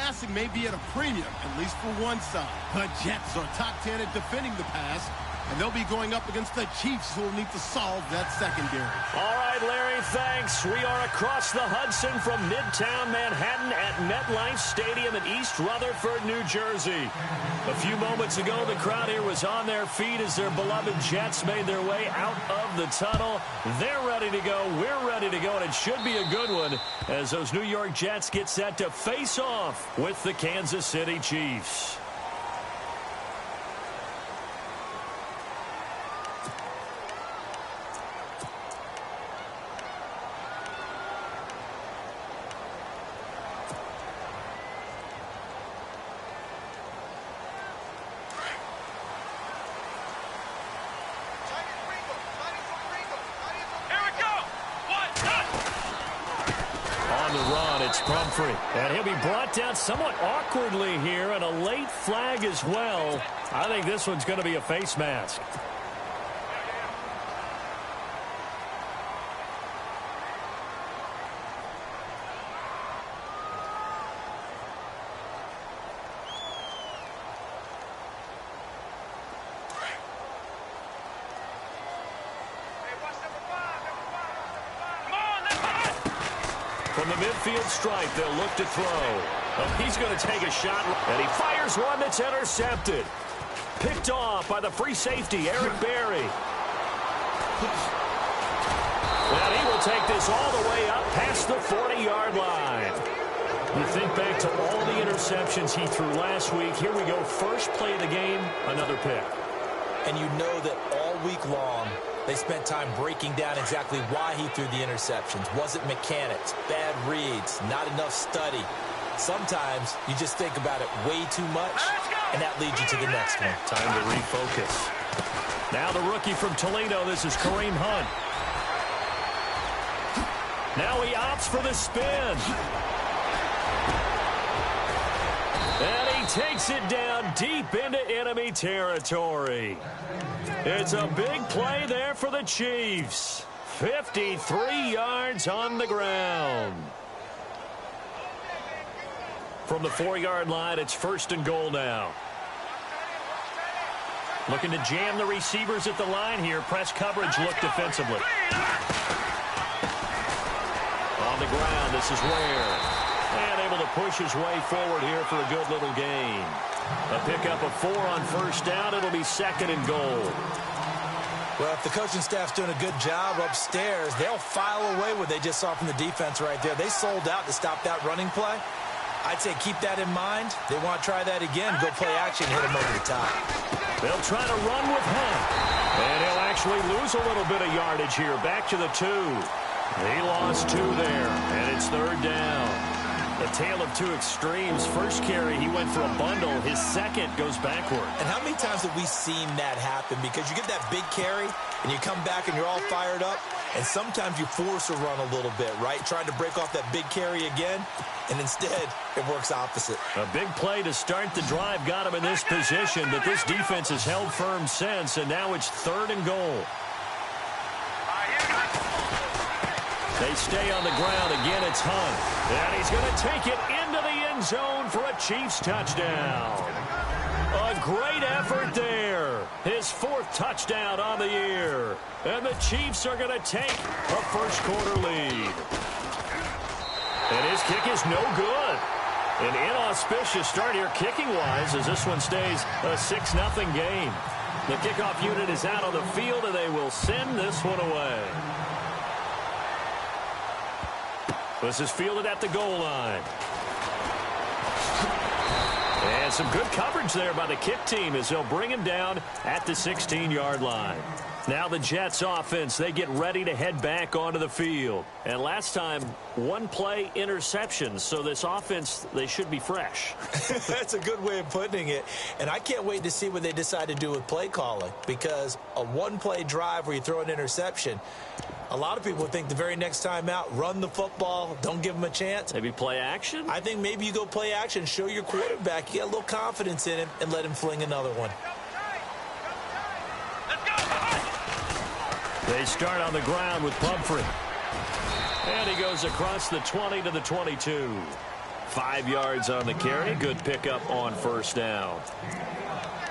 passing may be at a premium, at least for one side. The Jets are top 10 at defending the pass, and they'll be going up against the Chiefs, who will need to solve that secondary. All right, Larry, thanks. We are across the Hudson from Midtown Manhattan at MetLife Stadium in East Rutherford, New Jersey. A few moments ago, the crowd here was on their feet as their beloved Jets made their way out of the tunnel. They're ready to go. We're ready to go, and it should be a good one as those New York Jets get set to face off with the Kansas City Chiefs. It's Pumphrey, and he'll be brought down somewhat awkwardly here, and a late flag as well. I think this one's going to be a face mask. From the midfield stripe, they'll look to throw. Oh, he's going to take a shot, and he fires one that's intercepted. Picked off by the free safety, Eric Berry. And he will take this all the way up past the 40-yard line. You think back to all the interceptions he threw last week. Here we go, first play of the game, another pick. And you know that all week long, they spent time breaking down exactly why he threw the interceptions. Was it mechanics, bad reads, not enough study? Sometimes you just think about it way too much, and that leads you to the next one. Time to refocus. Now the rookie from Toledo, this is Kareem Hunt. Now he opts for the spin. And he takes it down deep into enemy territory. It's a big play there for the Chiefs. 53 yards on the ground. From the 4-yard line, it's first and goal now. Looking to jam the receivers at the line here. Press coverage, look defensively. On the ground, this is Ware. And able to push his way forward here for a good little gain. A pickup of 4 on first down. It'll be second and goal. Well, if the coaching staff's doing a good job upstairs, they'll file away what they just saw from the defense right there. They sold out to stop that running play. I'd say keep that in mind. They want to try that again. Go play action, hit them over the top. They'll try to run with Hunt. And he'll actually lose a little bit of yardage here. Back to the 2. He lost 2 there, and it's third down. A tale of two extremes. First carry, he went for a bundle. His second goes backward. And how many times have we seen that happen? Because you get that big carry, and you come back, and you're all fired up, and sometimes you force a run a little bit, right? Trying to break off that big carry again, and instead, it works opposite. A big play to start the drive got him in this position, but this defense has held firm since, and now it's third and goal. They stay on the ground. Again, it's Hunt. And he's going to take it into the end zone for a Chiefs touchdown. A great effort there. His 4th touchdown on the year. And the Chiefs are going to take a first-quarter lead. And his kick is no good. An inauspicious start here kicking-wise as this one stays a 6-0 game. The kickoff unit is out on the field, and they will send this one away. This is fielded at the goal line. And some good coverage there by the kick team as they'll bring him down at the 16-yard line. Now the Jets offense, they get ready to head back onto the field. And last time, 1 play interception. So this offense, they should be fresh. That's a good way of putting it. And I can't wait to see what they decide to do with play calling. Because a 1-play drive where you throw an interception, a lot of people think the very next time out, run the football, don't give them a chance. Maybe play action? I think maybe you go play action, show your quarterback, you get a little confidence in him, and let him fling another one. They start on the ground with Pumphrey. And he goes across the 20 to the 22. 5 yards on the carry. Good pickup on first down.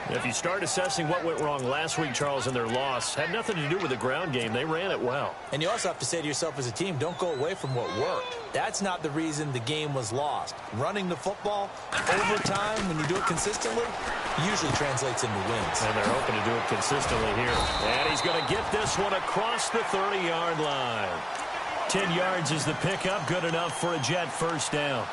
If you start assessing what went wrong last week, Charles, in their loss, had nothing to do with the ground game. They ran it well. And you also have to say to yourself as a team, don't go away from what worked. That's not the reason the game was lost. Running the football over time, when you do it consistently, usually translates into wins. And they're hoping to do it consistently here. And he's going to get this one across the 30-yard line. 10 yards is the pickup. Good enough for a Jet first down.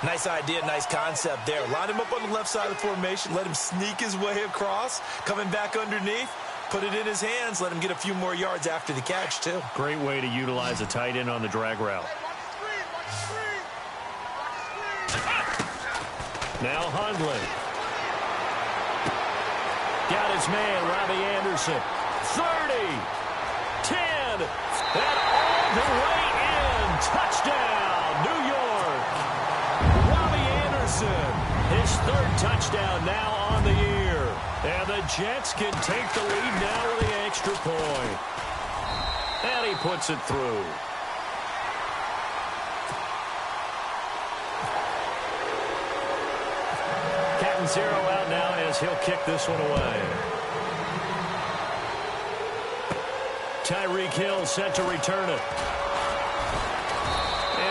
Nice idea, nice concept there. Line him up on the left side of the formation. Let him sneak his way across. Coming back underneath. Put it in his hands. Let him get a few more yards after the catch, too. Great way to utilize a tight end on the drag route. Now Hundley. Got his man, Robbie Anderson. 30. 10. And all the way in. Touchdown, New York. His third touchdown now on the year. And the Jets can take the lead now with the extra point. And he puts it through. Captain Zero out now as he'll kick this one away. Tyreek Hill set to return it.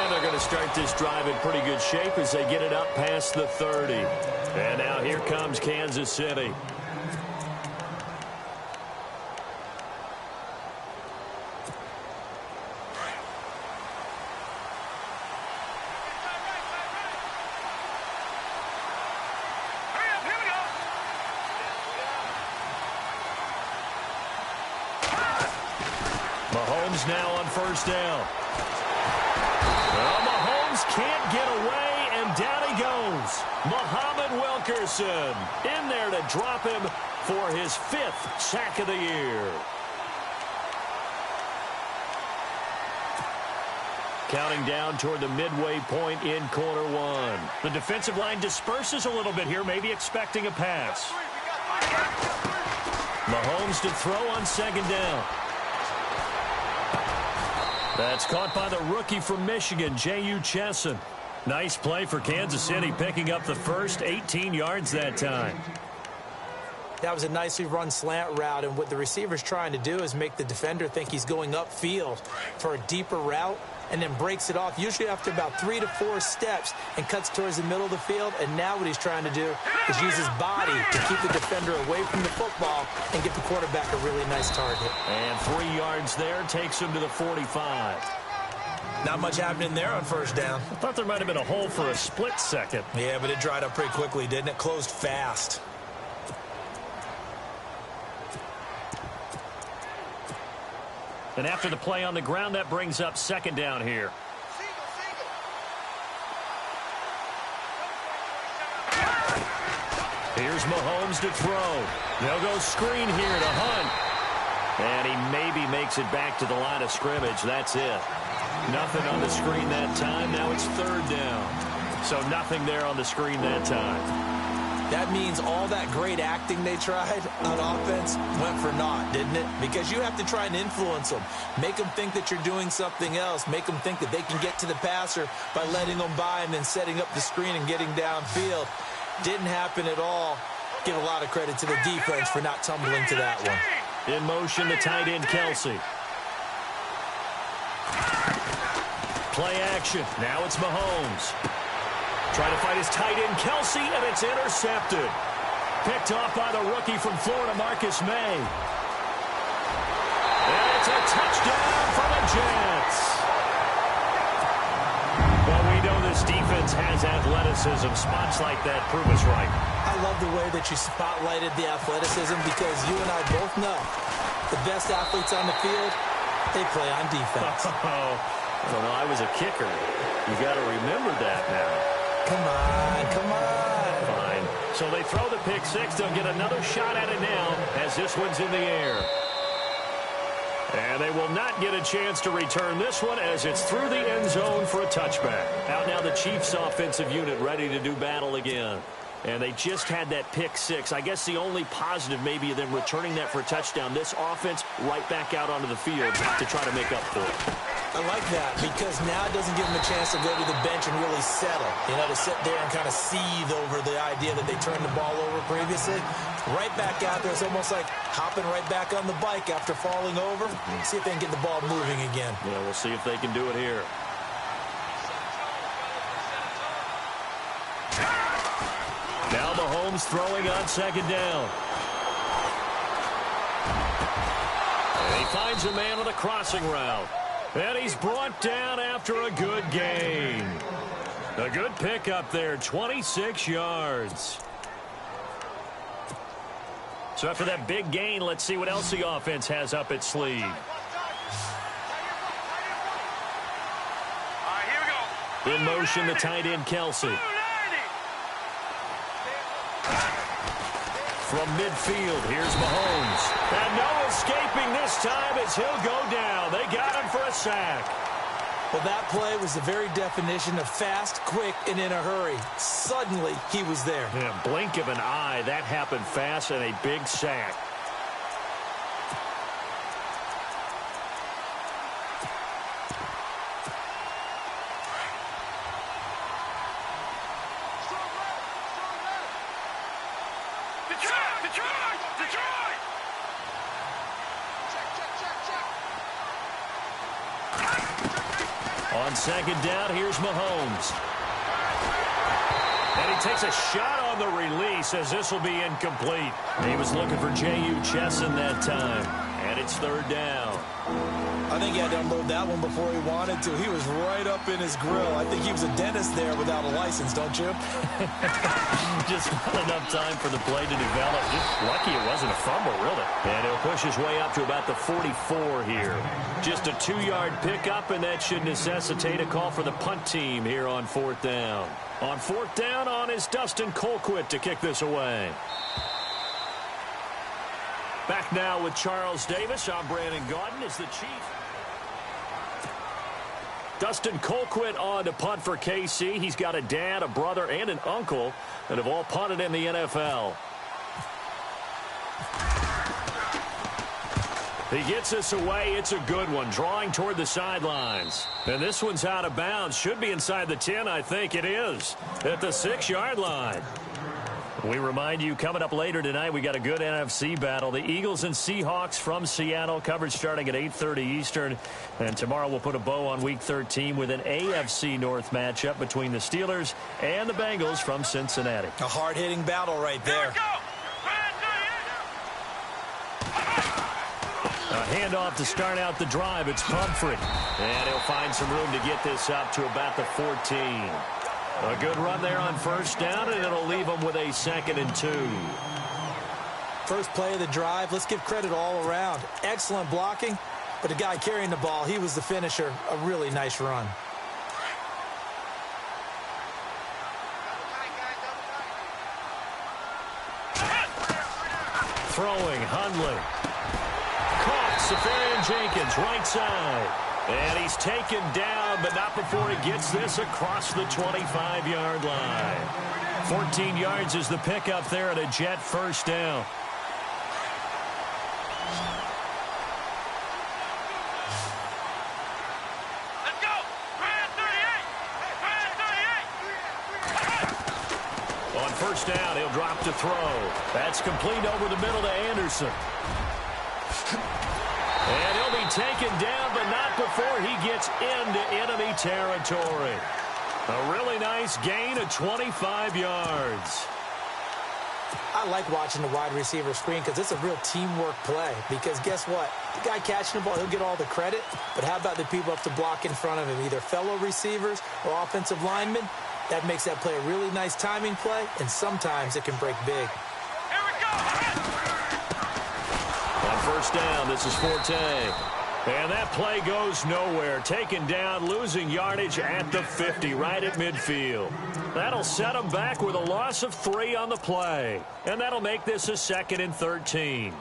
They're going to start this drive in pretty good shape as they get it up past the 30. And now here comes Kansas City. Mahomes now on first down. Well, Mahomes can't get away, and down he goes. Muhammad Wilkerson in there to drop him for his 5th sack of the year. Counting down toward the midway point in quarter one. The defensive line disperses a little bit here, maybe expecting a pass. Mahomes to throw on second down. That's caught by the rookie from Michigan, J.U. Chesson. Nice play for Kansas City, picking up the first 18 yards that time. That was a nicely run slant route, and what the receiver's trying to do is make the defender think he's going upfield for a deeper route, and then breaks it off, usually after about 3 to 4 steps, and cuts towards the middle of the field. And now what he's trying to do is use his body to keep the defender away from the football and get the quarterback a really nice target. And 3 yards there takes him to the 45. Not much happening there on first down. I thought there might have been a hole for a split second. Yeah, but it dried up pretty quickly, didn't it? Closed fast. And after the play on the ground, that brings up second down here. Here's Mahomes to throw. They'll go screen here to Hunt. And he maybe makes it back to the line of scrimmage. That's it. Nothing on the screen that time. Now it's third down. So nothing there on the screen that time. That means all that great acting they tried on offense went for naught, didn't it? Because you have to try and influence them. Make them think that you're doing something else. Make them think that they can get to the passer by letting them by and then setting up the screen and getting downfield. Didn't happen at all. Give a lot of credit to the defense for not tumbling to that one. In motion, the tight end, Kelsey. Play action. Now it's Mahomes. Trying to fight his tight end, Kelsey, and it's intercepted. Picked off by the rookie from Florida, Marcus May. And it's a touchdown for the Jets. Well, we know this defense has athleticism. Spots like that prove us right. I love the way that you spotlighted the athleticism because you and I both know the best athletes on the field, they play on defense. Oh, I don't know. I was a kicker. You got to remember that now. Come on, come on. Fine. So they throw the pick six. They'll get another shot at it now as this one's in the air. And they will not get a chance to return this one as it's through the end zone for a touchback. Out now the Chiefs offensive unit ready to do battle again. And they just had that pick six. I guess the only positive maybe of them returning that for a touchdown. This offense right back out onto the field to try to make up for it. I like that because now it doesn't give him a chance to go to the bench and really settle. You know, to sit there and kind of seethe over the idea that they turned the ball over previously. Right back out there. It's almost like hopping right back on the bike after falling over. See if they can get the ball moving again. Yeah, we'll see if they can do it here. Now Mahomes throwing on second down. And he finds a man on a crossing route. And he's brought down after a good gain. A good pickup there, 26 yards. So after that big gain, let's see what else the offense has up its sleeve. In motion, the tight end, Kelsey. From midfield, here's Mahomes. And no escaping this time as he'll go down. They got him for a sack. Well, that play was the very definition of fast, quick, and in a hurry. Suddenly, he was there. Yeah, blink of an eye. That happened fast and a big sack. On second down, here's Mahomes. And he takes a shot on the release as this will be incomplete. He was looking for J.U. Chesson that time. And it's third down. I think he had to unload that one before he wanted to. He was right up in his grill. I think he was a dentist there without a license, don't you? Just not enough time for the play to develop. Just lucky it wasn't a fumble, really. And he'll push his way up to about the 44 here. Just a 2-yard pickup, and that should necessitate a call for the punt team here on fourth down. On fourth down, on is Dustin Colquitt to kick this away. Back now with Charles Davis. I'm Brandon Gaudin as the Chief. Dustin Colquitt on to punt for KC. He's got a dad, a brother, and an uncle that have all punted in the NFL. He gets this away. It's a good one, drawing toward the sidelines. And this one's out of bounds. Should be inside the 10, I think it is, at the 6-yard line. We remind you, coming up later tonight, we got a good NFC battle. The Eagles and Seahawks from Seattle, coverage starting at 8:30 Eastern. And tomorrow we'll put a bow on Week 13 with an AFC North matchup between the Steelers and the Bengals from Cincinnati. A hard-hitting battle right there. A handoff to start out the drive. It's Pumphrey. And he'll find some room to get this up to about the 14. A good run there on first down, and it'll leave them with a 2nd and 2. First play of the drive, let's give credit all around. Excellent blocking, but the guy carrying the ball, he was the finisher. A really nice run. Throwing, Hundley. Caught, Safarian Jenkins, right side. And he's taken down, but not before he gets this across the 25-yard line. 14 yards is the pickup there at a Jet first down. Let's go! Brand 38! On first down, he'll drop to throw. That's complete over the middle to Anderson. And he'll be taken down, but not before he gets into enemy territory. A really nice gain of 25 yards. I like watching the wide receiver screen because it's a real teamwork play. Because guess what? The guy catching the ball, he'll get all the credit. But how about the people up to block in front of him, either fellow receivers or offensive linemen? That makes that play a really nice timing play, and sometimes it can break big. Here we go! On first down, this is Forte. And that play goes nowhere. Taken down, losing yardage at the 50, right at midfield. That'll set them back with a loss of 3 on the play. And that'll make this a 2nd and 13.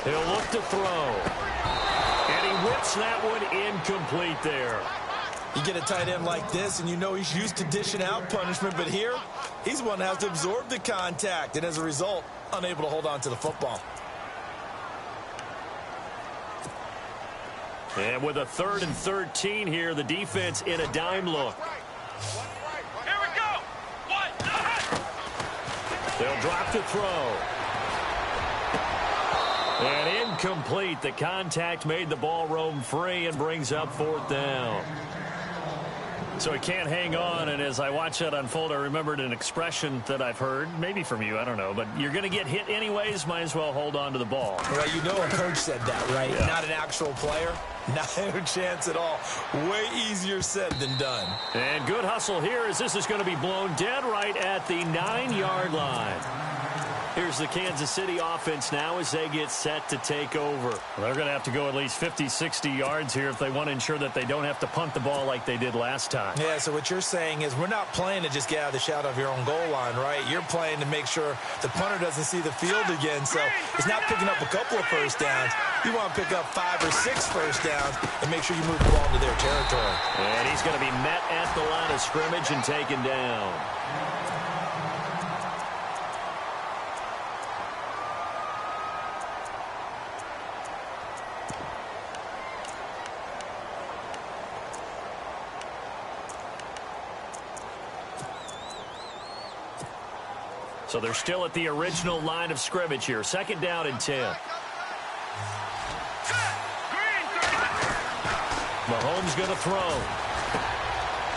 He'll look to throw. And he whips that one incomplete there. You get a tight end like this, and you know he's used to dishing out punishment, but here, he's one that has to absorb the contact, and as a result, unable to hold on to the football. And with a 3rd and 13 here, the defense in a dime look. Here we go. They'll drop to throw. And incomplete. The contact made the ball roam free and brings up 4th down. So he can't hang on, and as I watch that unfold, I remembered an expression that I've heard, maybe from you, I don't know, but you're going to get hit anyways, might as well hold on to the ball. Well, you know a coach said that, right? Yeah. Not an actual player. Not a chance at all. Way easier said than done. And good hustle here as this is going to be blown dead right at the 9-yard line. Here's the Kansas City offense now as they get set to take over. They're going to have to go at least 50, 60 yards here if they want to ensure that they don't have to punt the ball like they did last time. Yeah, so what you're saying is we're not playing to just get out of the shadow of your own goal line, right? You're playing to make sure the punter doesn't see the field again. So it's not picking up a couple of first downs. You want to pick up 5 or 6 first downs and make sure you move the ball into their territory. And he's going to be met at the line of scrimmage and taken down. So they're still at the original line of scrimmage here. 2nd down and 10. Mahomes going to throw.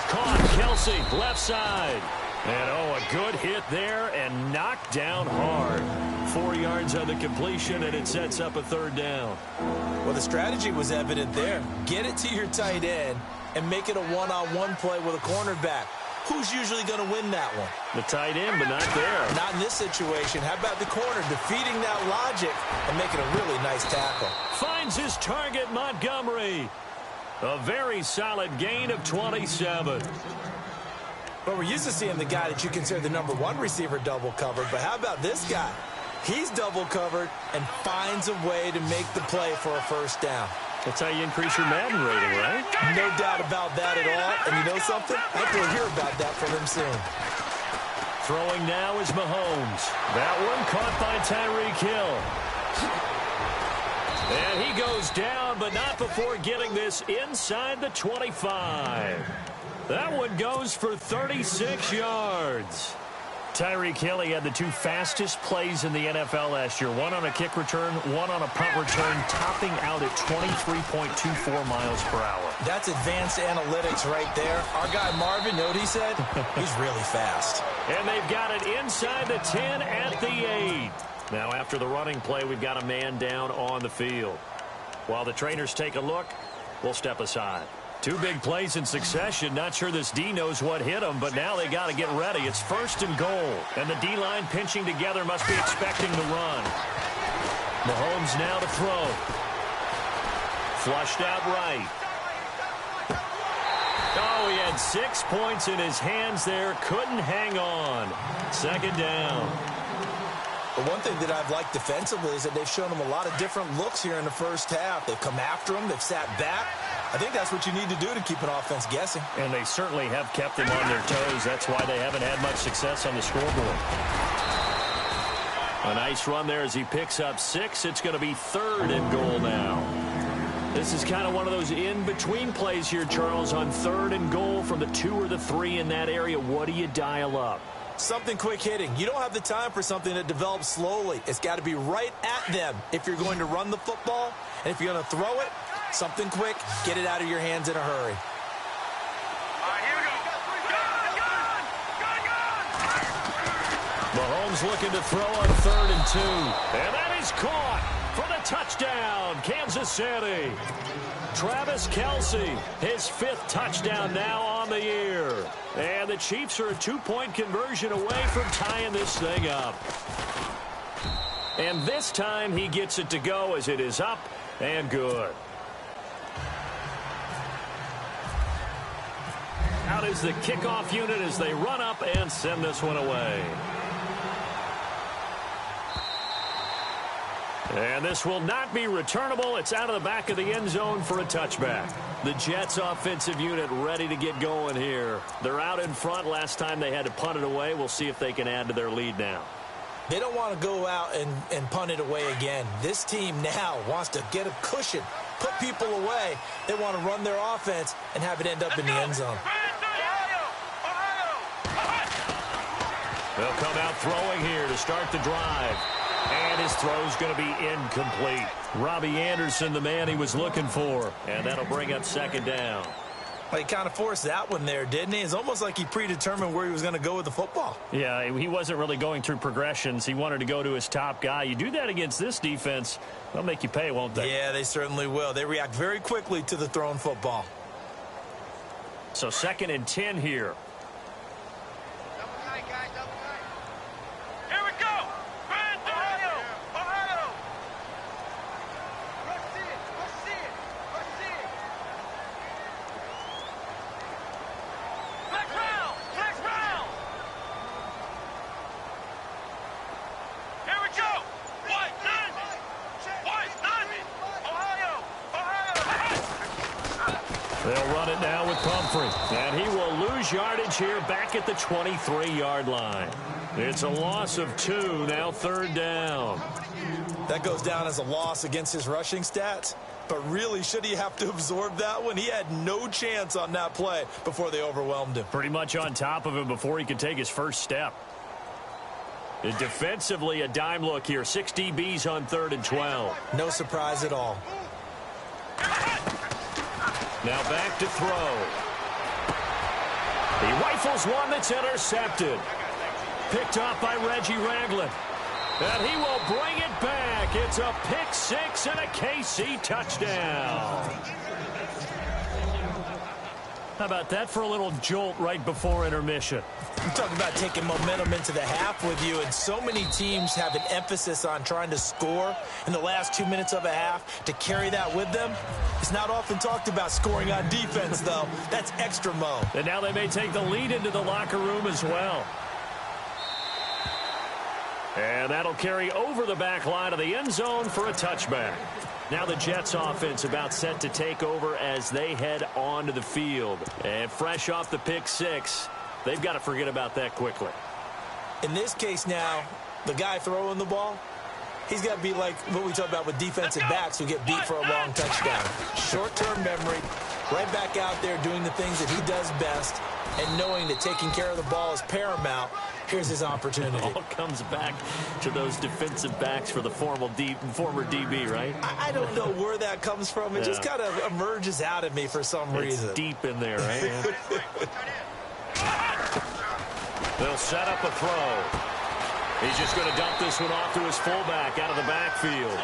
Caught. Kelsey, left side. And, oh, a good hit there and knocked down hard. 4 yards on the completion, and it sets up a 3rd down. Well, the strategy was evident there. Get it to your tight end and make it a one-on-one play with a cornerback. Who's usually going to win that one? The tight end, but not there. Not in this situation. How about the corner defeating that logic and making a really nice tackle? Finds his target, Montgomery. A very solid gain of 27. But we're used to seeing the guy that you consider the #1 receiver double covered. But how about this guy? He's double covered and finds a way to make the play for a first down. That's how you increase your Madden rating, right? No doubt about that at all. And you know something? I think we'll hear about that from him soon. Throwing now is Mahomes. That one caught by Tyreek Hill. And he goes down, but not before getting this inside the 25. That one goes for 36 yards. Tyreek Hill, he had the 2 fastest plays in the NFL last year. One on a kick return, one on a punt return, topping out at 23.24 miles per hour. That's advanced analytics right there. Our guy Marvin, know what he said? He's really fast. And they've got it inside the 10 at the 8. Now after the running play, we've got a man down on the field. While the trainers take a look, we'll step aside. 2 big plays in succession. Not sure this D knows what hit him, but now they got to get ready. It's 1st and goal, and the D-line pinching together must be expecting the run. Mahomes now to throw. Flushed out right. Oh, he had 6 points in his hands there. Couldn't hang on. 2nd down. But one thing that I've liked defensively is that they've shown him a lot of different looks here in the first half. They've come after him. They've sat back. I think that's what you need to do to keep an offense guessing. And they certainly have kept them on their toes. That's why they haven't had much success on the scoreboard. A nice run there as he picks up 6. It's going to be 3rd and goal now. This is kind of one of those in-between plays here, Charles, on 3rd and goal from the 2 or the 3 in that area. What do you dial up? Something quick hitting. You don't have the time for something that develops slowly. It's got to be right at them if you're going to run the football. And if you're going to throw it, something quick, get it out of your hands in a hurry. Mahomes looking to throw on 3rd and 2. And that is caught for the touchdown, Kansas City. Travis Kelsey, his 5th touchdown now on the year. And the Chiefs are a 2-point conversion away from tying this thing up. And this time he gets it to go as it is up and good. Out is the kickoff unit as they run up and send this one away. And this will not be returnable. It's out of the back of the end zone for a touchback. The Jets offensive unit ready to get going here. They're out in front. Last time they had to punt it away. We'll see if they can add to their lead now. They don't want to go out and punt it away again. This team now wants to get a cushion, put people away. They want to run their offense and have it end up in the end zone. They'll come out throwing here to start the drive. And his throw's going to be incomplete. Robbie Anderson, the man he was looking for. And that'll bring up second down. Well, he kind of forced that one there, didn't he? It's almost like he predetermined where he was going to go with the football. Yeah, he wasn't really going through progressions. He wanted to go to his top guy. You do that against this defense, they'll make you pay, won't they? Yeah, they certainly will. They react very quickly to the thrown football. So 2nd and 10 here. They'll run it now with Pumphrey. And he will lose yardage here back at the 23-yard line. It's a loss of 2, now 3rd down. That goes down as a loss against his rushing stats. But really, should he have to absorb that one? He had no chance on that play before they overwhelmed him. Pretty much on top of him before he could take his first step. Defensively, a dime look here. 6 DBs on 3rd and 12. No surprise at all. Now back to throw. He rifles one that's intercepted. Picked off by Reggie Ragland. And he will bring it back. It's a pick 6 and a KC touchdown. How about that for a little jolt right before intermission? I'm talking about taking momentum into the half with you, and so many teams have an emphasis on trying to score in the last 2 minutes of a half to carry that with them. It's not often talked about scoring on defense, though. That's extra mo. And now they may take the lead into the locker room as well. And that'll carry over the back line of the end zone for a touchback. Now the Jets offense about set to take over as they head onto the field. And fresh off the pick 6, they've got to forget about that quickly. In this case now, the guy throwing the ball, he's got to be like what we talk about with defensive backs who get beat for a long touchdown. Short-term memory, right back out there doing the things that he does best, and knowing that taking care of the ball is paramount. Here's his opportunity. It all comes back to those defensive backs for the former DB, right? I don't know where that comes from. It just kind of emerges out of me for some reason. It's deep in there, right? They'll set up a throw. He's just going to dump this one off to his fullback out of the backfield.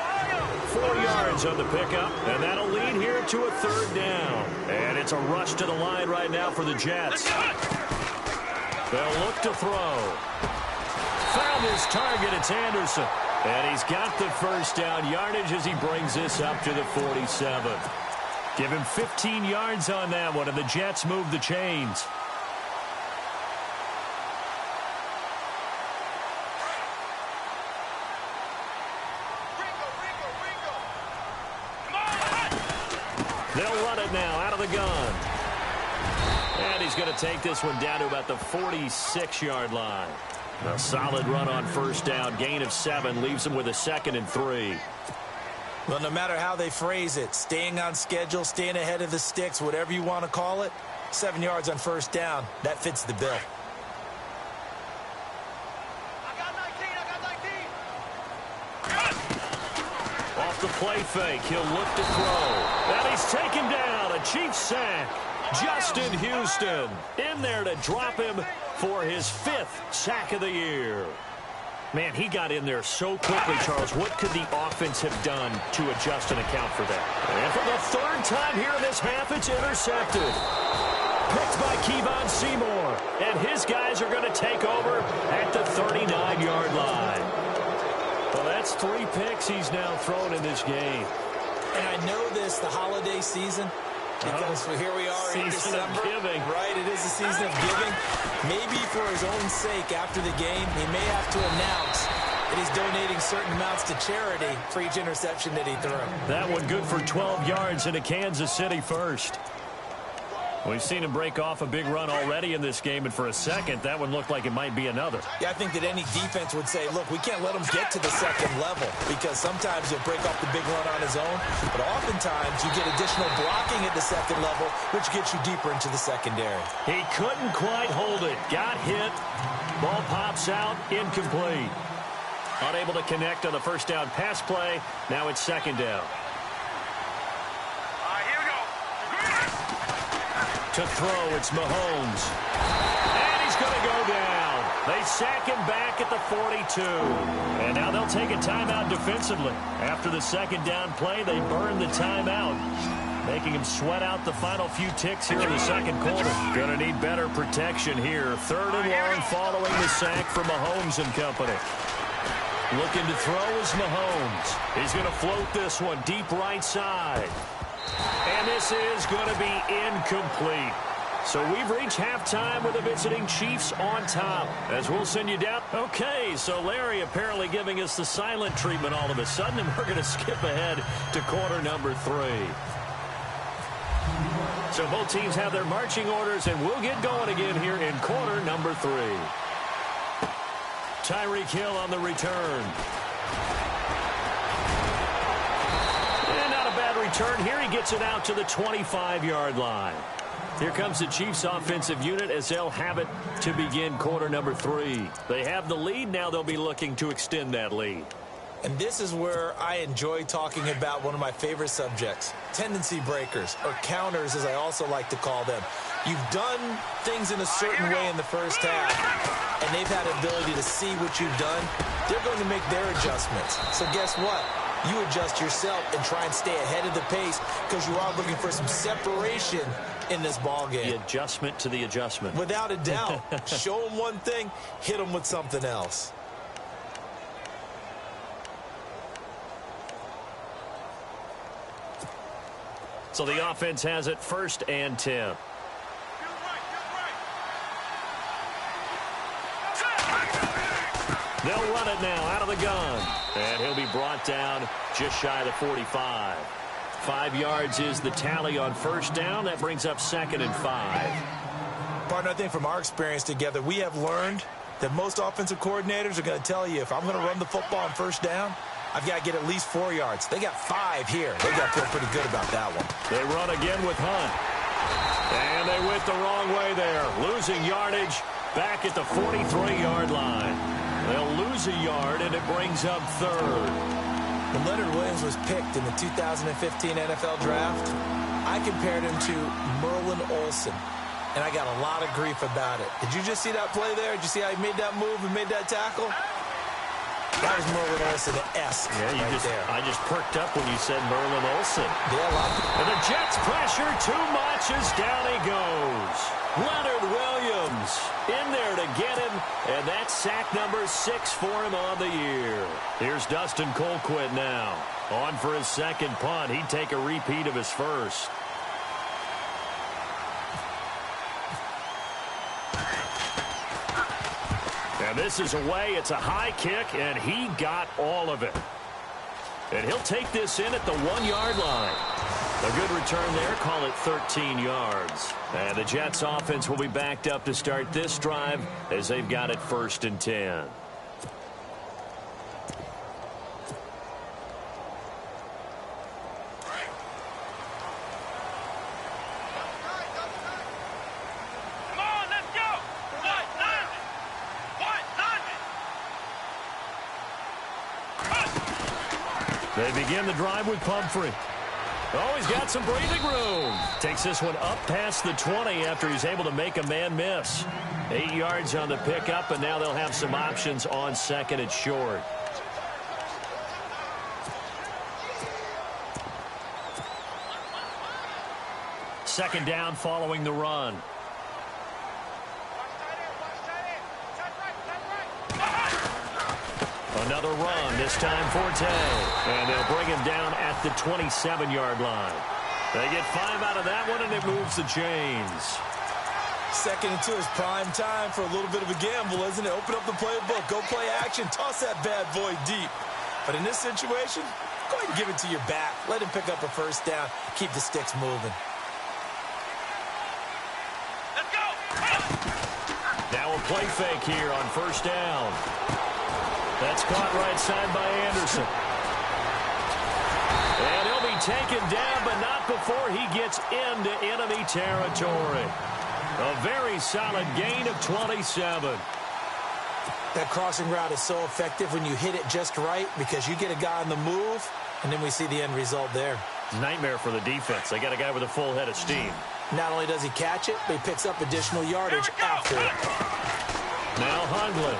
4 yards on the pickup, and that'll lead here to a 3rd down. And it's a rush to the line right now for the Jets. They'll look to throw. Found his target. It's Anderson. And he's got the first down yardage as he brings this up to the 47. Give him 15 yards on that one, and the Jets move the chains. They'll run it now out of the gun. And he's going to take this one down to about the 46-yard line. A solid run on first down. Gain of 7 leaves him with a 2nd and 3. Well, no matter how they phrase it, staying on schedule, staying ahead of the sticks, whatever you want to call it, 7 yards on first down, that fits the bill. I got 19. Off the play fake, he'll look to throw. And he's taken down. A Chiefs sack. Justin Houston in there to drop him for his 5th sack of the year. Man, he got in there so quickly, Charles. What could the offense have done to adjust and account for that? And for the 3rd time here in this half, it's intercepted. Picked by Kevon Seymour. And his guys are going to take over at the 39-yard line. Well, that's 3 picks he's now thrown in this game. And I know this, the holiday season, because here we are in December. Giving. Right, it is a season of giving. Maybe for his own sake after the game, he may have to announce And he's donating certain amounts to charity for each interception that he threw. That one good for 12 yards into Kansas City first. We've seen him break off a big run already in this game, and for a second, that one looked like it might be another. Yeah, I think that any defense would say, look, we can't let him get to the second level, because sometimes he'll break off the big run on his own, but oftentimes you get additional blocking at the second level, which gets you deeper into the secondary. He couldn't quite hold it. Got hit. Ball pops out. Incomplete. Unable to connect on the first down pass play. Now it's second down. To throw, it's Mahomes. And he's going to go down. They sack him back at the 42. And now they'll take a timeout defensively. After the second down play, they burn the timeout, making him sweat out the final few ticks here in the second quarter. Going to need better protection here. Third and long following the sack from Mahomes and company. Looking to throw is Mahomes. He's going to float this one deep right side. And this is going to be incomplete. So we've reached halftime with the visiting Chiefs on top. As we'll send you down. Okay, so Larry apparently giving us the silent treatment all of a sudden, and we're going to skip ahead to quarter number 3. So both teams have their marching orders, and we'll get going again here in quarter number 3. Tyreek Hill on the return. Return here. He gets it out to the 25-yard line. Here comes the Chiefs offensive unit as they'll have it to begin quarter number 3. They have the lead. Now they'll be looking to extend that lead. And this is where I enjoy talking about one of my favorite subjects, tendency breakers, or counters as I also like to call them. You've done things in a certain way in the first half, and they've had the ability to see what you've done. They're going to make their adjustments. So guess what? You adjust yourself and try and stay ahead of the pace because you are looking for some separation in this ball game. The adjustment to the adjustment. Without a doubt. Show them one thing, hit them with something else. So the offense has it first and 10. They'll run it now out of the gun. And he'll be brought down just shy of the 45. 5 yards is the tally on first down. That brings up second and 5. Partner, I think from our experience together, we have learned that most offensive coordinators are going to tell you, if I'm going to run the football on first down, I've got to get at least 4 yards. They got 5 here. They got to feel pretty good about that one. They run again with Hunt. And they went the wrong way there. Losing yardage back at the 43-yard line. They'll lose a yard, and it brings up third. When Leonard Williams was picked in the 2015 NFL Draft, I compared him to Merlin Olsen, and I got a lot of grief about it. Did you just see that play there? Did you see how he made that move and made that tackle? That was Merlin Olsen-esque. Yeah, I just perked up when you said Merlin Olsen. Yeah, and the Jets pressure too much as down he goes. Leonard Williams in there to get him, and that's sack number 6 for him on the year. Here's Dustin Colquitt now. On for his second punt. He'd take a repeat of his first. And this is away. It's a high kick, and he got all of it. And he'll take this in at the 1-yard line. A good return there. Call it 13 yards. And the Jets offense will be backed up to start this drive as they've got it first and 10. They begin the drive with Pumphrey. Oh, he's got some breathing room. Takes this one up past the 20 after he's able to make a man miss. 8 yards on the pickup, and now they'll have some options on second and short. Second down following the run. Another run, this time Forte. And they'll bring him down at the 27-yard line. They get 5 out of that one, and it moves the chains. Second and 2 is prime time for a little bit of a gamble, isn't it? Open up the playbook, go play action, toss that bad boy deep. But in this situation, go ahead and give it to your back. Let him pick up a first down. Keep the sticks moving. Let's go! Now a play fake here on first down. That's caught right side by Anderson. And he'll be taken down, but not before he gets into enemy territory. A very solid gain of 27. That crossing route is so effective when you hit it just right because you get a guy on the move, and then we see the end result there. Nightmare for the defense. They got a guy with a full head of steam. Not only does he catch it, but he picks up additional yardage after it. Now Hundley.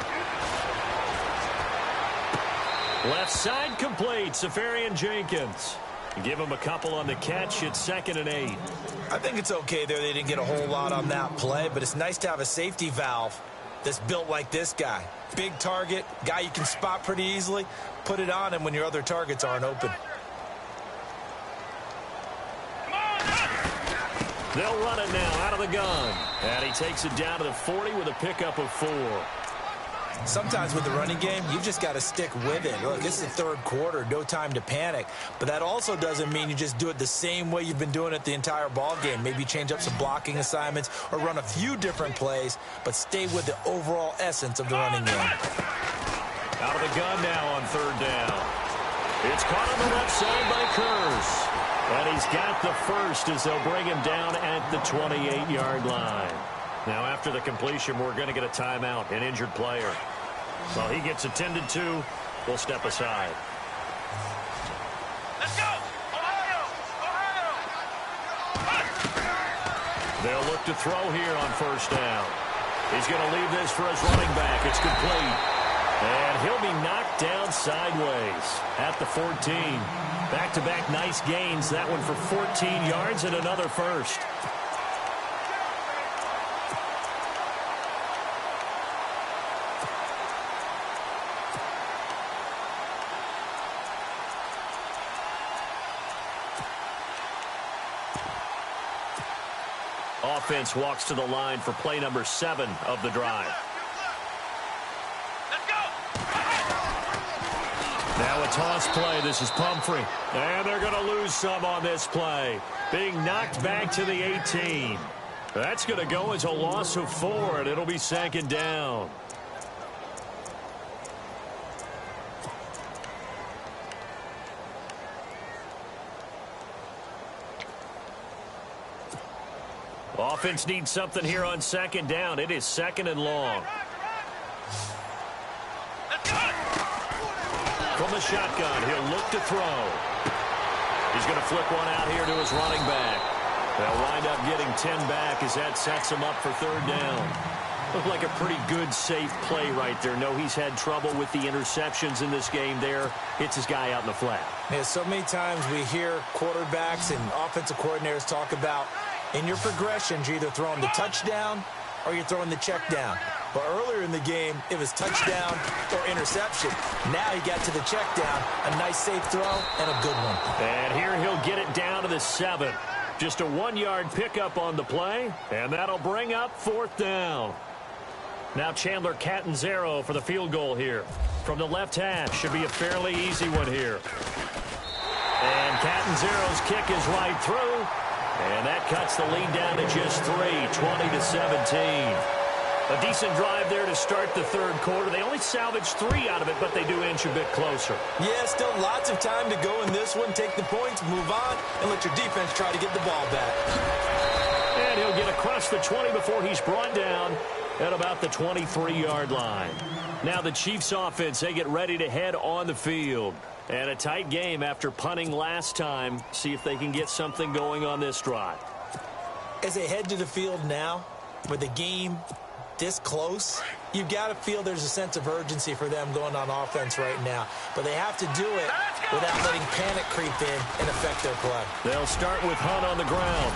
Left side complete, Safarian Jenkins. Give him a couple on the catch. It's 2nd and 8. I think it's okay there. They didn't get a whole lot on that play, but it's nice to have a safety valve that's built like this guy. Big target, guy you can spot pretty easily. Put it on him when your other targets aren't open. They'll run it now out of the gun. And he takes it down to the 40 with a pickup of 4. Sometimes with the running game, you've just got to stick with it. Look, this is the third quarter, no time to panic. But that also doesn't mean you just do it the same way you've been doing it the entire ball game. Maybe change up some blocking assignments or run a few different plays, but stay with the overall essence of the running game. Out of the gun now on 3rd down. It's caught on the left side by Kurz. And he's got the first as they'll bring him down at the 28-yard line. Now, after the completion, we're going to get a timeout, an injured player. While he gets attended to, we'll step aside. Let's go! Ohio! Ohio! They'll look to throw here on first down. He's going to leave this for his running back. It's complete. And he'll be knocked down sideways at the 14. Back-to-back nice gains. That one for 14 yards and another first. Offense walks to the line for play number 7 of the drive. Let's go! Now a toss play. This is Pumphrey. And they're going to lose some on this play. Being knocked back to the 18. That's going to go as a loss of 4, and it'll be 2nd down. Offense needs something here on 2nd down. It is 2nd and long. From the shotgun, he'll look to throw. He's going to flip one out here to his running back. They'll wind up getting 10 back as that sets him up for 3rd down. Looked like a pretty good, safe play right there. No, he's had trouble with the interceptions in this game there. Hits his guy out in the flat. Yeah, so many times we hear quarterbacks and offensive coordinators talk about in your progressions, you're either throwing the touchdown or you're throwing the check down. But earlier in the game, it was touchdown or interception. Now he got to the check down, a nice safe throw, and a good one. And here he'll get it down to the 7. Just a 1-yard pickup on the play, and that'll bring up 4th down. Now Chandler Catanzaro for the field goal here. From the left hash, should be a fairly easy one here. And Catanzaro's kick is right through. And that cuts the lead down to just 3, 20-17. A decent drive there to start the 3rd quarter. They only salvaged 3 out of it, but they do inch a bit closer. Yeah, still lots of time to go in this one. Take the points, move on, and let your defense try to get the ball back. And he'll get across the 20 before he's brought down at about the 23-yard line. Now the Chiefs offense, they get ready to head on the field. And a tight game after punting last time. See if they can get something going on this drive. As they head to the field now, with the game this close, you've got to feel there's a sense of urgency for them going on offense right now. But they have to do it without letting panic creep in and affect their play. They'll start with Hunt on the ground.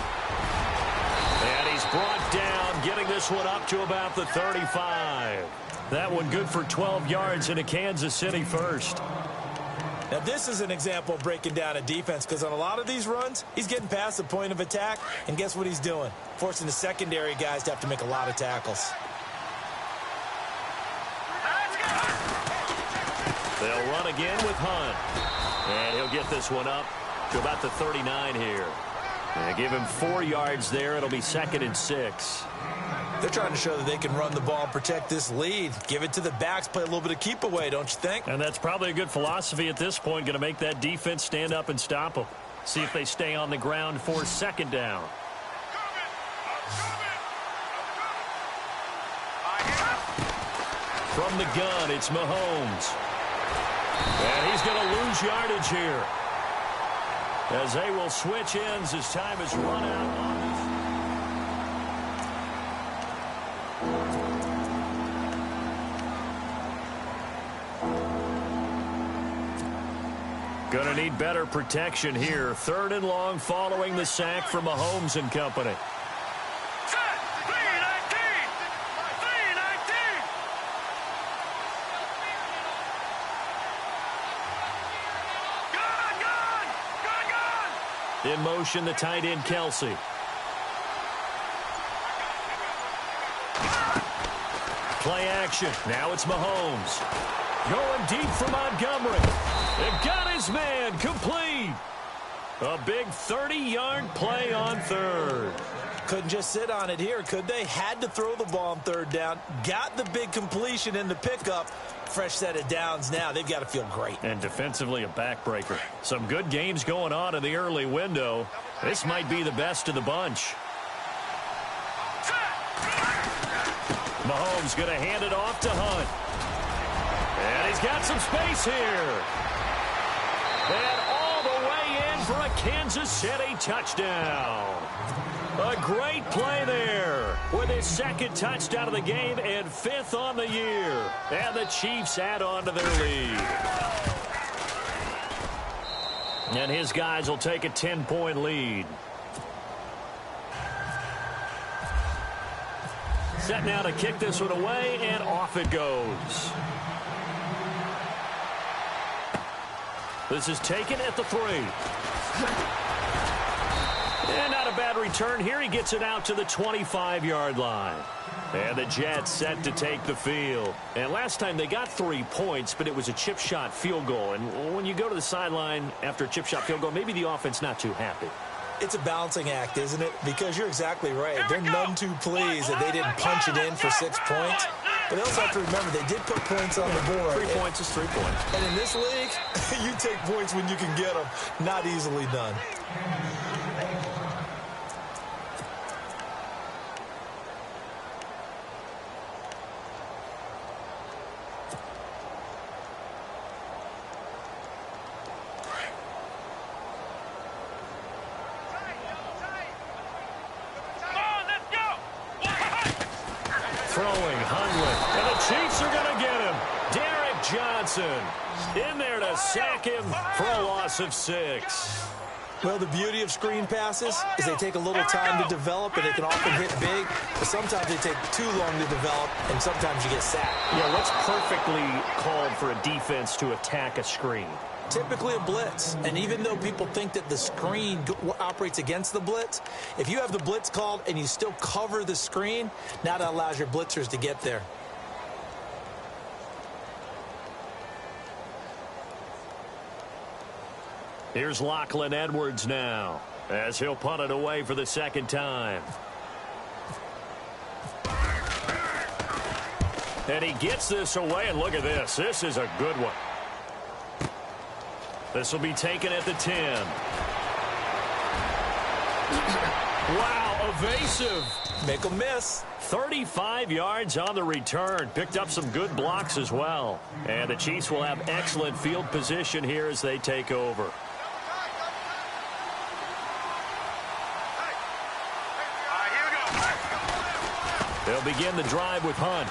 And he's brought down, getting this one up to about the 35. That one good for 12 yards into Kansas City first. Now, this is an example of breaking down a defense because on a lot of these runs, he's getting past the point of attack, and guess what he's doing? Forcing the secondary guys to have to make a lot of tackles. They'll run again with Hunt. And he'll get this one up to about the 39 here. And give him 4 yards there. It'll be 2nd and 6. They're trying to show that they can run the ball and protect this lead. Give it to the backs, play a little bit of keep away, don't you think? And that's probably a good philosophy at this point. Going to make that defense stand up and stop them. See if they stay on the ground for 2nd down. From the gun, it's Mahomes. And he's going to lose yardage here, as they will switch ends as time has run out on this. Going to need better protection here. 3rd and long following the sack from Mahomes and company. In motion, the tight end, Kelsey. Play action. Now it's Mahomes. Going deep for Montgomery. It got his man complete. A big 30-yard play on 3rd. Couldn't just sit on it here, could they? Had to throw the ball on 3rd down. Got the big completion in the pickup. Fresh set of downs now. They've got to feel great. And defensively, a backbreaker. Some good games going on in the early window. This might be the best of the bunch. Mahomes going to hand it off to Hunt. And he's got some space here. And all the way in for a Kansas City touchdown. A great play there with his 2nd touchdown of the game and 5th on the year. And the Chiefs add on to their lead. And his guys will take a 10-point lead. Set now to kick this one away, and off it goes. This is taken at the 3. And not a bad return here. He gets it out to the 25-yard line. And the Jets set to take the field. And last time they got 3 points, but it was a chip shot field goal. And when you go to the sideline after a chip shot field goal, maybe the offense not too happy. It's a balancing act, isn't it? Because you're exactly right. They're none too pleased that they didn't punch it in for 6 points. But they also have to remember they did put points on the board. 3 points is 3 points. And in this league, you take points when you can get them. Not easily done. Throwing Hundley, and the Chiefs are going to get him. Derek Johnson in there to sack him for a loss of 6. Well, the beauty of screen passes is they take a little time to develop, and they can often hit big. But sometimes they take too long to develop, and sometimes you get sacked. Yeah, what's perfectly called for a defense to attack a screen? Typically a blitz. And even though people think that the screen operates against the blitz, if you have the blitz called and you still cover the screen, now that allows your blitzers to get there. Here's Lachlan Edwards now, as he'll punt it away for the 2nd time. And he gets this away, and look at this. This is a good one. This will be taken at the 10. Wow, evasive. Make them miss. 35 yards on the return. Picked up some good blocks as well. And the Chiefs will have excellent field position here as they take over. They'll begin the drive with Hunt.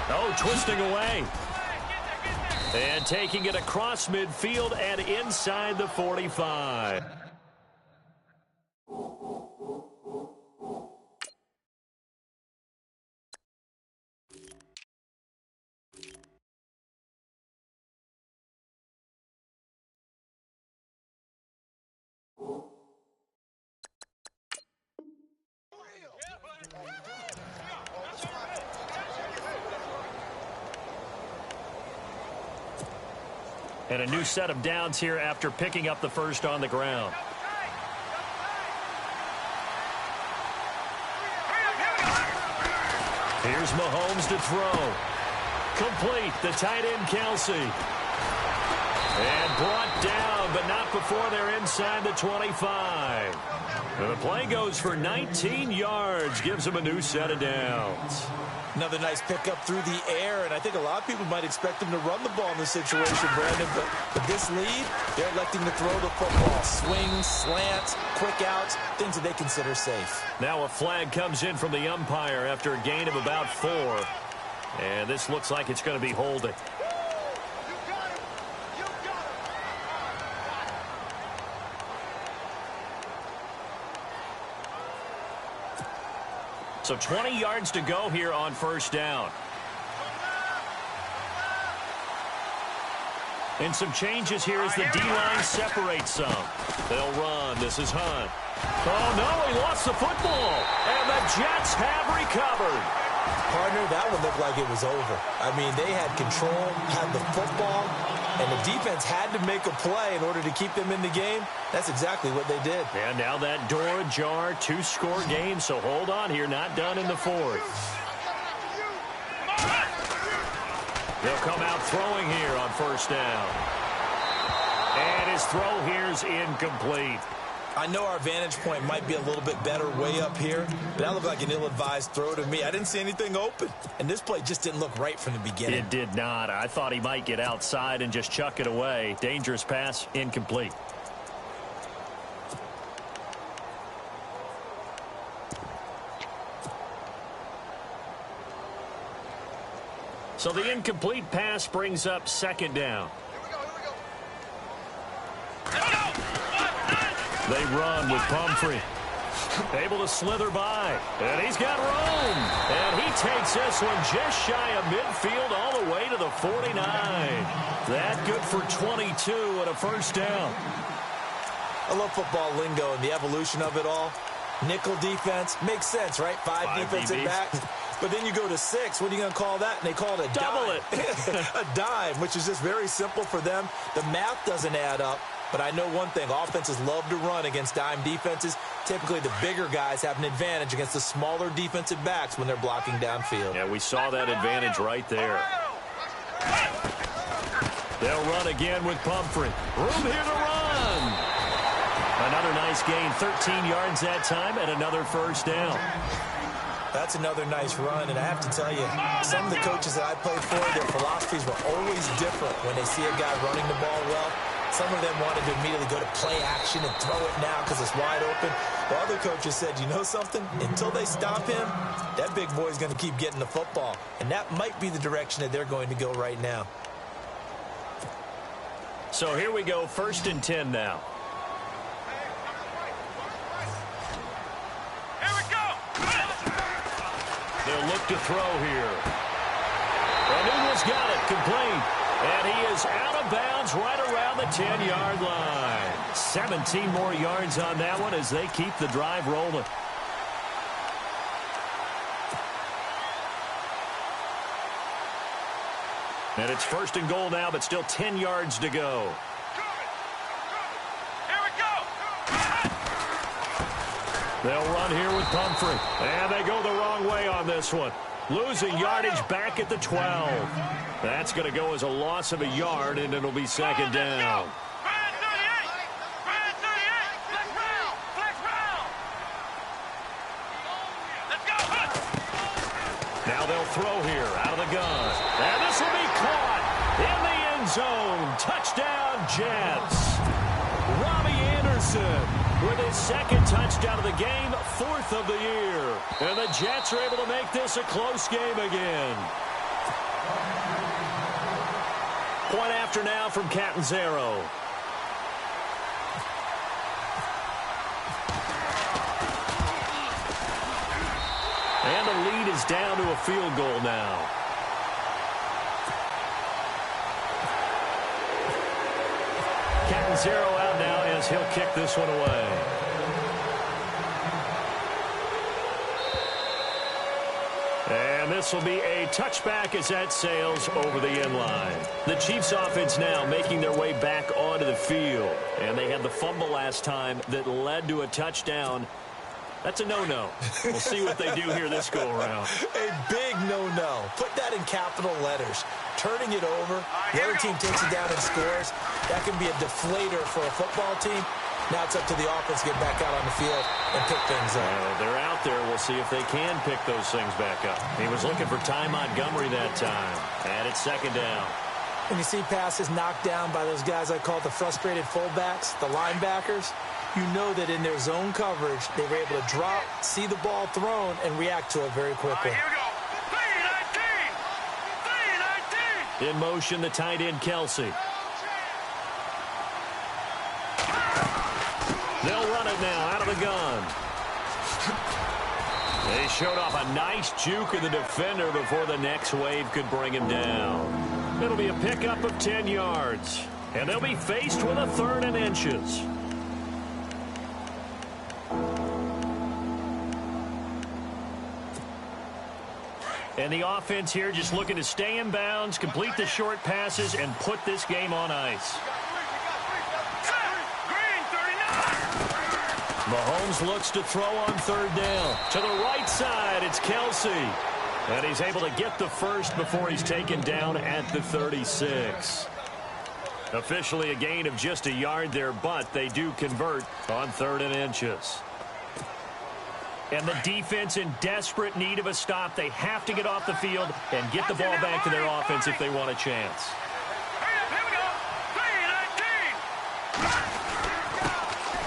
Oh, twisting away. And taking it across midfield and inside the 45. And a new set of downs here after picking up the first on the ground. Here's Mahomes to throw. Complete. The tight end, Kelsey. And brought down, but not before they're inside the 25. And the play goes for 19 yards. Gives them a new set of downs. Another nice pickup through the air, and I think a lot of people might expect him to run the ball in this situation, Brandon. But with this lead, they're electing to throw the football. Swings, slants, quick outs, things that they consider safe. Now a flag comes in from the umpire after a gain of about 4. And this looks like it's going to be holding. So 20 yards to go here on first down. And some changes here as the D-line separates some. They'll run. This is Hunt. Oh, no, he lost the football. And the Jets have recovered. Partner, that one looked like it was over. I mean, they had control, had the football, and the defense had to make a play in order to keep them in the game. That's exactly what they did. And now that door ajar, 2-score game, so hold on here, not done in the 4th. They'll come out throwing here on first down. And his throw here's incomplete. I know our vantage point might be a little bit better way up here, but that looked like an ill-advised throw to me. I didn't see anything open, and this play just didn't look right from the beginning. It did not. I thought he might get outside and just chuck it away. Dangerous pass, incomplete. So the incomplete pass brings up second down. They run with Pumphrey. Able to slither by. And he's got room. And he takes this one just shy of midfield all the way to the 49. That good for 22 and a first down. I love football lingo and the evolution of it all. Nickel defense makes sense, right? Five defensive backs. But then you go to 6. What are you going to call that? And they call it a double dime. it. A dime, which is just very simple for them. The math doesn't add up. But I know one thing, offenses love to run against dime defenses. Typically, the bigger guys have an advantage against the smaller defensive backs when they're blocking downfield. Yeah, we saw that advantage right there. They'll run again with Pumphrey. Room here to run. Another nice gain, 13 yards that time, and another first down. That's another nice run, and I have to tell you, some of the coaches that I played for, their philosophies were always different when they see a guy running the ball well. Some of them wanted to immediately go to play action and throw it now because it's wide open. While other coaches said, you know something? Until they stop him, that big boy's going to keep getting the football. And that might be the direction that they're going to go right now. So here we go, 1st and 10 now. Here we go. They'll look to throw here. And Eagles got it, complete. And he is out of bounds right around the 10-yard line. 17 more yards on that one as they keep the drive rolling. And it's 1st and goal now, but still 10 yards to go. Here we go. They'll run here with Pumphrey. And they go the wrong way on this one. Losing yardage back at the 12. That's going to go as a loss of a yard, and it'll be second down. Now they'll throw here out of the gun. And this will be caught in the end zone. Touchdown, Jets. Robbie Anderson with his 2nd touchdown of the game, 4th of the year. And the Jets are able to make this a close game again. Point after now from Catanzaro. And the lead is down to a field goal now. Catanzaro out now as he'll kick this one away. And this will be a touchback as that sails over the end line. The Chiefs offense now making their way back onto the field. And they had the fumble last time that led to a touchdown. That's a no-no. We'll see what they do here this go-around. A big no-no. Put that in capital letters. Turning it over, the other team takes it down and scores. That can be a deflator for a football team. Now it's up to the offense to get back out on the field and pick things up. They're out there. We'll see if they can pick those things back up. He was looking for Ty Montgomery that time. And it's second down. When you see passes knocked down by those guys I call the frustrated fullbacks, the linebackers, you know that in their zone coverage, they were able to drop, see the ball thrown, and react to it very quickly. Here we go. 3-19. In motion, the tight end, Kelsey. They'll run it now out of the gun. They showed off a nice juke of the defender before the next wave could bring him down. It'll be a pickup of 10 yards. And they'll be faced with a 3rd and inches. And the offense here just looking to stay in bounds, complete the short passes, and put this game on ice. Green 39. Mahomes looks to throw on 3rd down. To the right side, it's Kelsey. And he's able to get the first before he's taken down at the 36. Officially a gain of just a yard there, but they do convert on 3rd and inches. And the defense in desperate need of a stop. They have to get off the field and get the ball back to their offense if they want a chance. Here we go.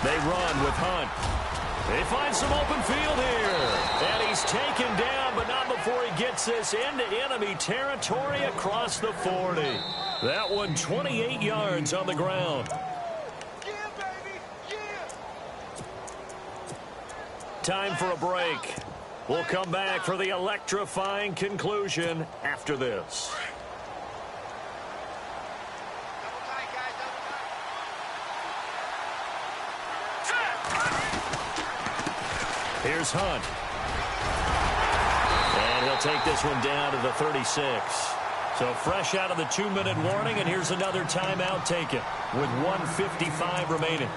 3-19. They run with Hunt. They find some open field here. And he's taken down, but not before he gets this into enemy territory across the 40. That one 28 yards on the ground. Time for a break. We'll come back for the electrifying conclusion after this. Here's Hunt. And he'll take this one down to the 36. So fresh out of the 2-minute warning, and here's another timeout taken with 1:55 remaining.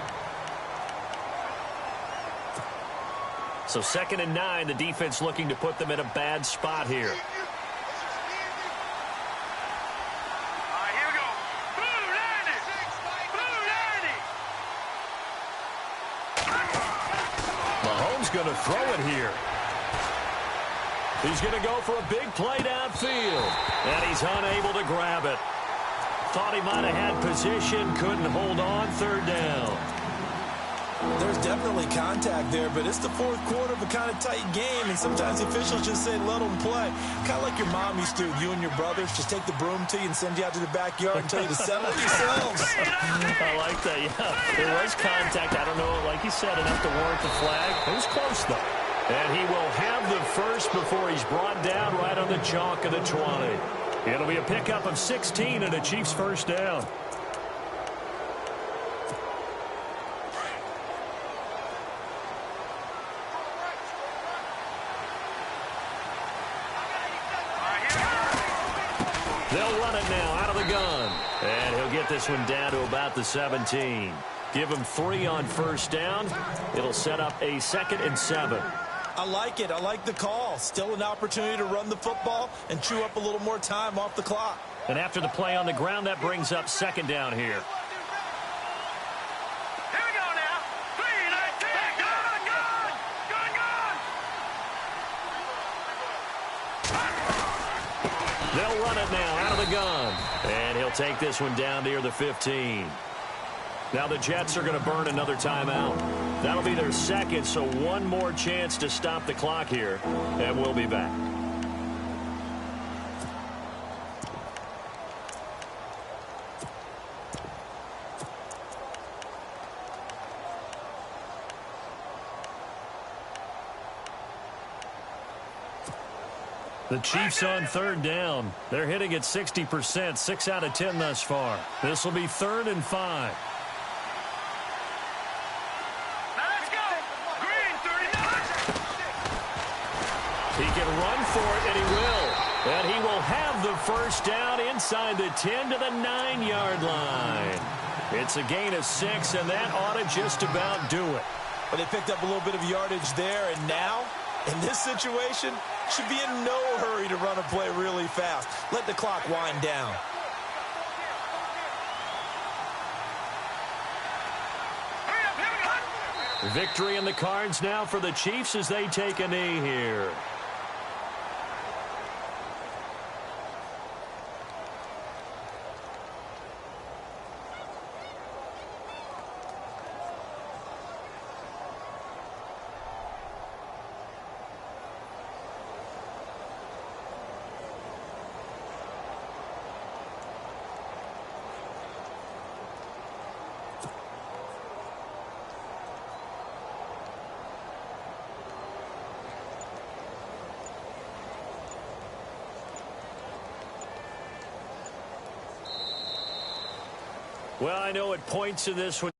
So 2nd and 9, the defense looking to put them in a bad spot here. Here we go. Blue 90. Mahomes going to throw it here. He's going to go for a big play downfield. And he's unable to grab it. Thought he might have had position, couldn't hold on, 3rd down. There's definitely contact there, but it's the 4th quarter of a kind of tight game, and sometimes the officials just say, let them play. Kind of like your mom used to, you and your brothers, just take the broom to you and send you out to the backyard and tell you to settle yourselves. I like that, yeah. There was contact. I don't know, like you said, enough to warrant the flag. It was close, though. And he will have the first before he's brought down right on the chalk of the 20. It'll be a pickup of 16 and a Chiefs 1st down. They'll run it now out of the gun. And he'll get this one down to about the 17. Give him 3 on 1st down. It'll set up a 2nd and 7. I like it. I like the call. Still an opportunity to run the football and chew up a little more time off the clock. And after the play on the ground, that brings up 2nd down here. Here we go now. 3-19. Gun. They'll run it now out of the gun. And he'll take this one down near the 15. Now the Jets are going to burn another timeout. That'll be their 2nd, so one more chance to stop the clock here. And we'll be back. The Chiefs on 3rd down. They're hitting at 60%, 6 out of 10 thus far. This will be 3rd and 5. Now let's go. Green 39. He can run for it, and he will. And he will have the first down inside the 10 to the 9-yard line. It's a gain of 6, and that ought to just about do it. But they picked up a little bit of yardage there, and now, in this situation, should be in no hurry to run a play really fast. Let the clock wind down. Victory in the cards now for the Chiefs as they take a knee here. Well, I know at points in this one.